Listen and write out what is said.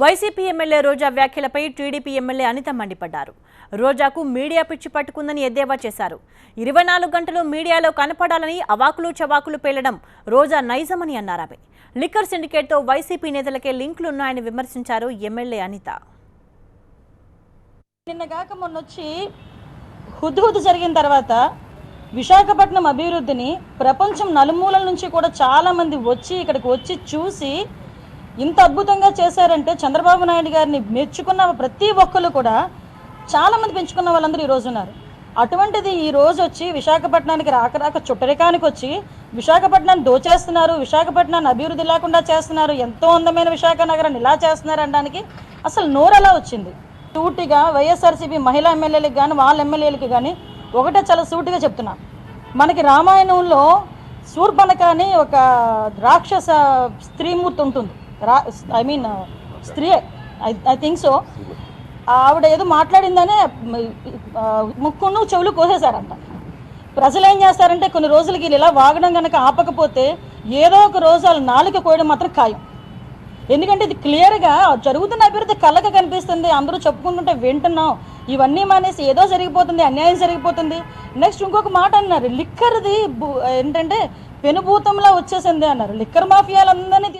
YCP MLA రోజా వ్యాఖ్యలపై TDP MLA Anitha మండిపడ్డారు. రోజాకు media పిచ్చి పట్టుకుందని ఎద్దేవా చేశారు. 24 గంటలు మీడియాలో కనపడాలని అవాకులు చవాకులు పేలడం రోజా నైజమని అన్నారామె. లిక్కర్ సిండికేట్తో వైసీపీ నేతలకే లింకులున్నాయని విమర్శించారు ఎమ్మెల్యే అనిత. నిన్నగాక మొన్నొచ్చి హుద్హుద్ జరిగిన తర్వాత విశాఖపట్నం అభివృద్ధిని ప్రపంచం నలుమూలల నుంచి కూడా చాలామంది వచ్చి ఇక్కడికి వచ్చి చూసి ఇంత అద్భుతంగా చేశారంటే చంద్రబాబు నాయుడు గారిని మెచ్చుకున్న ప్రతి ఒక్కరు కూడా చాలామంది పెంచుకున్న వాళ్ళందరూ ఈరోజు ఉన్నారు. అటువంటిది ఈరోజు వచ్చి విశాఖపట్నానికి రాక చుట్టరికానికి వచ్చి విశాఖపట్నాన్ని దోచేస్తున్నారు, విశాఖపట్నాన్ని అభివృద్ధి లేకుండా చేస్తున్నారు, ఎంతో అందమైన విశాఖ నగరాన్ని ఇలా చేస్తున్నారు అనడానికి అసలు నోరెలా వచ్చింది? సూటిగా వైఎస్ఆర్సీపీ మహిళా ఎమ్మెల్యేలకు కానీ వాళ్ళ ఎమ్మెల్యేలకు కానీ ఒకటే చాలా సూటిగా చెప్తున్నా, మనకి రామాయణంలో శూర్పణఖ అని ఒక రాక్షస స్త్రీమూర్తి ఉంటుంది. స్త్రీ ఐ థింక్ సో. ఆవిడ ఏదో మాట్లాడిందనే ముక్కును చెవులు కోసేశారంట. ప్రజలు ఏం చేస్తారంటే కొన్ని రోజులకి ఇలా వాగడం కనుక ఆపకపోతే ఏదో ఒక రోజు వాళ్ళ నాలుక కోయడం మాత్రం ఖాయం. ఎందుకంటే ఇది క్లియర్గా జరుగుతున్న అభివృద్ధి కళ్ళకి కనిపిస్తుంది, అందరూ చెప్పుకుంటుంటే వింటున్నాం. ఇవన్నీ మానేసి ఏదో జరిగిపోతుంది, అన్యాయం జరిగిపోతుంది. నెక్స్ట్ ఇంకొక మాట అన్నారు, లిక్కర్ది ఏంటంటే పెనుభూతంలా వచ్చేసింది అన్నారు. లిక్కర్ మాఫియాలందరినీ